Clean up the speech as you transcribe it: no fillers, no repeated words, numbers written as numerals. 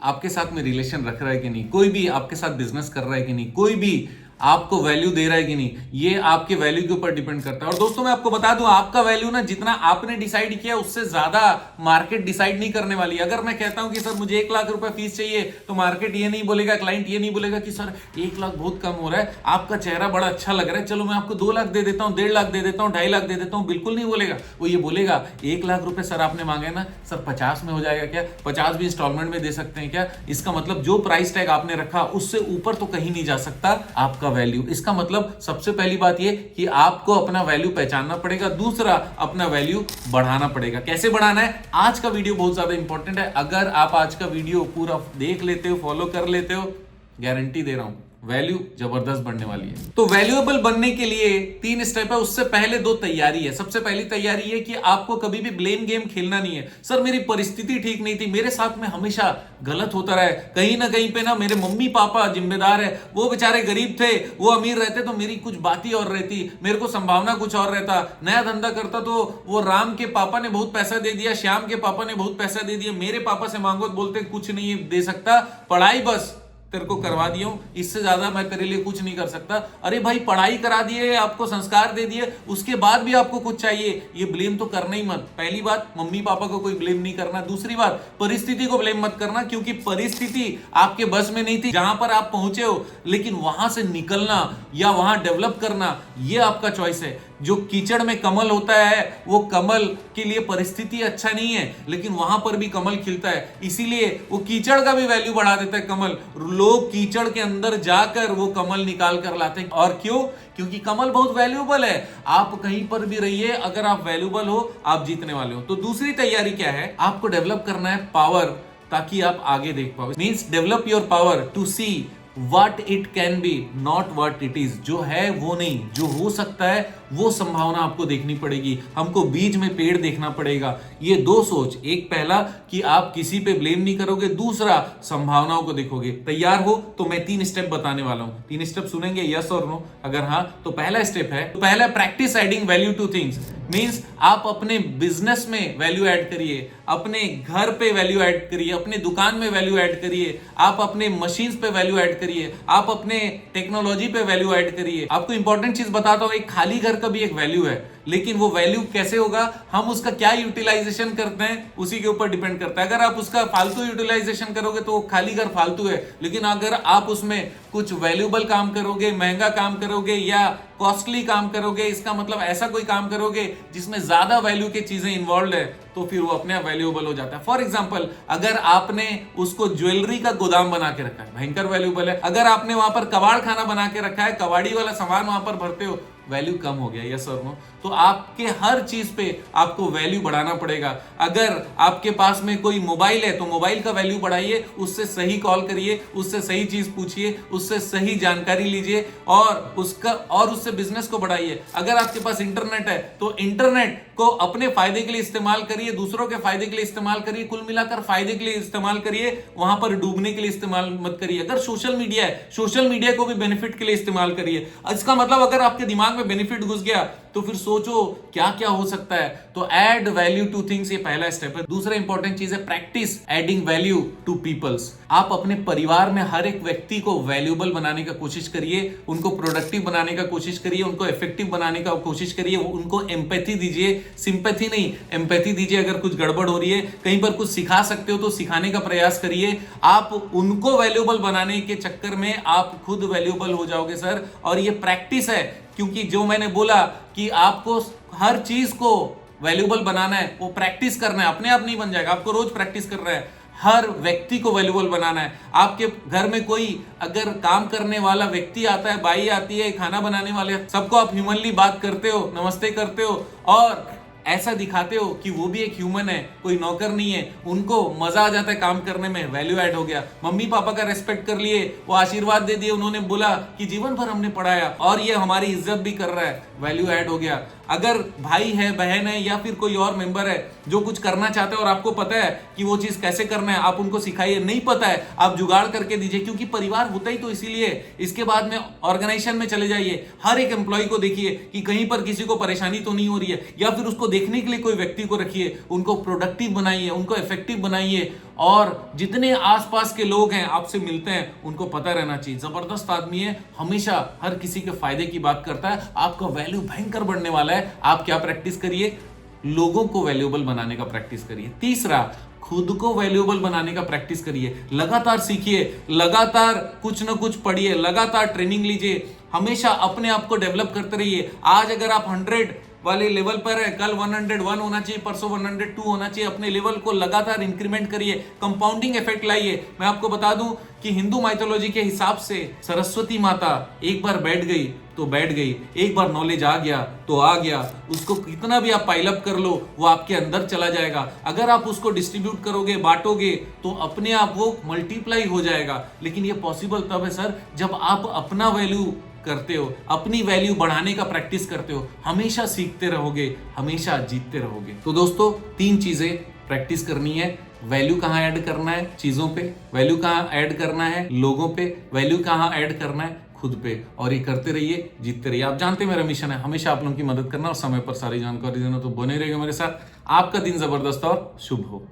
आपके साथ में रिलेशन रख रहा है कि नहीं, कोई भी आपके साथ बिजनेस कर रहा है कि नहीं, कोई भी आपको वैल्यू दे रहा है कि नहीं, ये आपके वैल्यू के ऊपर डिपेंड करता है। और दोस्तों मैं आपको बता दूं, आपका वैल्यू ना जितना आपने डिसाइड किया उससे ज्यादा मार्केट डिसाइड नहीं करने वाली है। अगर मैं कहता हूं कि सर मुझे 1 लाख रुपए फीस चाहिए, तो मार्केट ये नहीं बोलेगा, क्लाइंट ये नहीं बोलेगा कि सर 1 लाख बहुत कम हो रहा है, आपका चेहरा बड़ा अच्छा लग रहा है, चलो मैं आपको 2 लाख दे देता हूं, 1.5 लाख दे देता हूं, 2.5 लाख दे देता हूं। बिल्कुल नहीं बोलेगा। वो ये बोलेगा 1 लाख रुपए सर आपने मांगे ना, सर 50 में हो जाएगा क्या, 50 भी इंस्टॉलमेंट में दे सकते हैं क्या। इसका मतलब जो प्राइस टैग आपने रखा उससे ऊपर तो कहीं नहीं जा सकता आपका वैल्यू। इसका मतलब सबसे पहली बात ये कि आपको अपना वैल्यू पहचानना पड़ेगा, दूसरा अपना वैल्यू बढ़ाना पड़ेगा। कैसे बढ़ाना है, आज का वीडियो बहुत ज्यादा इंपॉर्टेंट है। अगर आप आज का वीडियो पूरा देख लेते हो, फॉलो कर लेते हो, गारंटी दे रहा हूं वैल्यू जबरदस्त बढ़ने वाली है। तो वैल्यूएबल बनने के लिए 3 स्टेप है, उससे पहले 2 तैयारी है। सबसे पहली तैयारी है कि आपको कभी भी ब्लेम गेम खेलना नहीं है। सर मेरी परिस्थिति ठीक नहीं थी, मेरे साथ में हमेशा गलत होता रहा है, कहीं ना कहीं पे ना मेरे मम्मी पापा जिम्मेदार है, वो बेचारे गरीब थे, वो अमीर रहते तो मेरी कुछ बात ही और रहती, मेरे को संभावना कुछ और रहता, नया धंधा करता तो वो राम के पापा ने बहुत पैसा दे दिया, श्याम के पापा ने बहुत पैसा दे दिया, मेरे पापा से मांगो तो बोलते कुछ नहीं दे सकता, पढ़ाई बस तेरे को करवा दिया हूं, इससे ज्यादा मैं तेरे लिए कुछ नहीं कर सकता। अरे भाई पढ़ाई करा दिए, आपको संस्कार दे दिए, उसके बाद भी आपको कुछ चाहिए, ये ब्लेम तो करना ही मत। पहली बात, मम्मी पापा को कोई ब्लेम नहीं करना। दूसरी बात, परिस्थिति को ब्लेम मत करना, क्योंकि परिस्थिति आपके बस में नहीं थी जहां पर आप पहुंचे हो, लेकिन वहां से निकलना या वहां डेवलप करना ये आपका चॉइस है। जो कीचड़ में कमल होता है, वो कमल के लिए परिस्थिति अच्छा नहीं है, लेकिन वहां पर भी कमल खिलता है, इसीलिए वो कीचड़ का भी वैल्यू बढ़ा देता है कमल। लोग कीचड़ के अंदर जाकर वो कमल निकाल कर लाते हैं। और क्यों? क्योंकि कमल बहुत वैल्यूएबल है। आप कहीं पर भी रहिए, अगर आप वैल्यूएबल हो, आप जीतने वाले हो। तो दूसरी तैयारी क्या है, आपको डेवलप करना है पावर, ताकि आप आगे देख पाओ। Means develop your power to see what it can be, not what it is। जो है वो नहीं, जो हो सकता है वो संभावना आपको देखनी पड़ेगी। हमको बीच में पेड़ देखना पड़ेगा। ये 2 सोच, एक पहला कि आप किसी पे ब्लेम नहीं करोगे, दूसरा संभावनाओं को देखोगे। तैयार हो तो मैं 3 स्टेप बताने वाला हूं। 3 स्टेप सुनेंगे, यस और नो? अगर हाँ तो पहला स्टेप है, तो पहला practice adding value two things. Means आप अपने बिजनेस में वैल्यू ऐड करिए, अपने घर पे वैल्यू ऐड करिए, अपने दुकान में वैल्यू ऐड करिए, आप अपने मशीन्स पे वैल्यू ऐड करिए, आप अपने टेक्नोलॉजी पे वैल्यू ऐड करिए। आपको इंपॉर्टेंट चीज बताता हूं, एक खाली घर का भी एक वैल्यू है, लेकिन वो वैल्यू कैसे होगा, हम उसका क्या यूटिलाइजेशन करते हैं उसी के ऊपर डिपेंड करता है। अगर आप उसका फालतू यूटिलाइजेशन करोगे तो वो खाली घर फालतू है, लेकिन अगर आप उसमें कुछ वैल्यूएबल काम करोगे, महंगा काम करोगे या कॉस्टली काम करोगे, इसका मतलब ऐसा कोई काम करोगे जिसमें ज्यादा वैल्यू की चीजें इन्वॉल्व है, तो फिर वो अपने आप वैल्यूएबल हो जाता है। फॉर एग्जांपल, अगर आपने उसको ज्वेलरी का गोदाम बना के रखा है, भयंकर वैल्यूएबल है। अगर आपने वहां पर कबाड़ खाना बना के रखा है, कबाड़ी वाला सामान वहां पर भरते हो, वैल्यू कम हो गया, यस और नो? तो आपके हर चीज पे आपको वैल्यू बढ़ाना पड़ेगा। अगर आपके पास में कोई मोबाइल है तो मोबाइल का वैल्यू बढ़ाइए, उससे सही कॉल करिए, उससे सही चीज पूछिए, उससे सही जानकारी लीजिए और उससे बिजनेस को बढ़ाइए। अगर आपके पास इंटरनेट है तो इंटरनेट को अपने फायदे के लिए इस्तेमाल करिए, दूसरों के फायदे के लिए इस्तेमाल करिए, कुल मिलाकर फायदे के लिए इस्तेमाल करिए, वहां पर डूबने के लिए इस्तेमाल मत करिए। अगर सोशल मीडिया है, सोशल मीडिया को भी बेनिफिट के लिए इस्तेमाल करिए। इसका मतलब अगर आपके दिमाग में बेनिफिट घुस गया तो फिर सोचो क्या क्या हो सकता है। तो ऐड वैल्यू टू थिंग्स, ये पहला स्टेप है। दूसरा इंपॉर्टेंट चीज है practice adding value to peoples. आप अपने परिवार में हर एक व्यक्ति को वैल्यूएबल बनाने का कोशिश करिए, उनको प्रोडक्टिव बनाने का कोशिश करिए, उनको इफेक्टिव बनाने का कोशिश करिए, उनको एम्पैथी दीजिए, सिंपैथी नहीं एम्पैथी दीजिए। अगर कुछ गड़बड़ हो रही है, कहीं पर कुछ सिखा सकते हो तो सिखाने का प्रयास करिए। आप उनको वैल्यूएबल बनाने के चक्कर में आप खुद वैल्यूएबल हो जाओगे सर। और ये प्रैक्टिस है, क्योंकि जो मैंने बोला कि आपको हर चीज को वैल्यूएबल बनाना है, वो प्रैक्टिस करना है, अपने आप नहीं बन जाएगा, आपको रोज प्रैक्टिस करना है। हर व्यक्ति को वैल्यूएबल बनाना है। आपके घर में कोई अगर काम करने वाला व्यक्ति आता है, बाई आती है, खाना बनाने वाले, सबको आप ह्यूमनली बात करते हो, नमस्ते करते हो और ऐसा दिखाते हो कि वो भी एक ह्यूमन है, कोई नौकर नहीं है, उनको मजा आ जाता है काम करने में, वैल्यू ऐड हो गया। मम्मी पापा का रेस्पेक्ट कर लिए, वो आशीर्वाद दे दिए, उन्होंने बोला कि जीवन भर हमने पढ़ाया और ये हमारी इज्जत भी कर रहा है, वैल्यू ऐड हो गया। अगर भाई है, बहन है या फिर कोई और मेंबर है जो कुछ करना चाहते हैं और आपको पता है कि वो चीज कैसे करना है, आप उनको सिखाइए। नहीं पता है, आप जुगाड़ करके दीजिए, क्योंकि परिवार होता ही तो इसीलिए। इसके बाद में ऑर्गेनाइजेशन में चले जाइए, हर एक एम्प्लॉय को देखिए कि कहीं पर किसी को परेशानी तो नहीं हो रही है, या फिर उसको देखने के लिए कोई व्यक्ति को रखिए, उनको प्रोडक्टिव बनाइए, उनको इफेक्टिव बनाइए, और जितने आसपास के लोग हैं आपसे मिलते हैं उनको पता रहना चाहिए जबरदस्त आदमी है, हमेशा हर किसी के फायदे की बात करता है, आपका वैल्यू भयंकर बढ़ने वाला है। आप क्या प्रैक्टिस करिए, लोगों को वैल्यूएबल बनाने का प्रैक्टिस करिए। तीसरा, खुद को वैल्यूएबल बनाने का प्रैक्टिस करिए, लगातार सीखिए, लगातार कुछ ना कुछ पढ़िए, लगातार ट्रेनिंग लीजिए, हमेशा अपने आप को डेवलप करते रहिए। आज अगर आप 100 वाले लेवल पर है, कल 101 होना चाहिए, परसों 102 होना चाहिए। अपने लेवल को लगातार इंक्रीमेंट करिए, कंपाउंडिंग इफेक्ट लाइए। मैं आपको बता दूं कि हिंदू माइथोलॉजी के हिसाब से सरस्वती माता एक बार बैठ गई तो बैठ गई, एक बार नॉलेज आ गया तो आ गया, उसको कितना भी आप पाइल अप कर लो वो आपके अंदर चला जाएगा। अगर आप उसको डिस्ट्रीब्यूट करोगे, बांटोगे, तो अपने आप वो मल्टीप्लाई हो जाएगा। लेकिन ये पॉसिबल तब है सर जब आप अपना वैल्यू करते हो, अपनी वैल्यू बढ़ाने का प्रैक्टिस करते हो, हमेशा सीखते रहोगे, हमेशा जीतते रहोगे। तो दोस्तों 3 चीजें प्रैक्टिस करनी है, वैल्यू कहाँ ऐड करना है, चीजों पे वैल्यू कहाँ ऐड करना है, लोगों पे वैल्यू कहाँ ऐड करना है, खुद पे, और ये करते रहिए, जीतते रहिए। आप जानते हैं मेरा मिशन है हमेशा आप लोगों की मदद करना और समय पर सारी जानकारी देना, तो बने रहिए मेरे साथ। आपका दिन जबरदस्त और शुभ हो।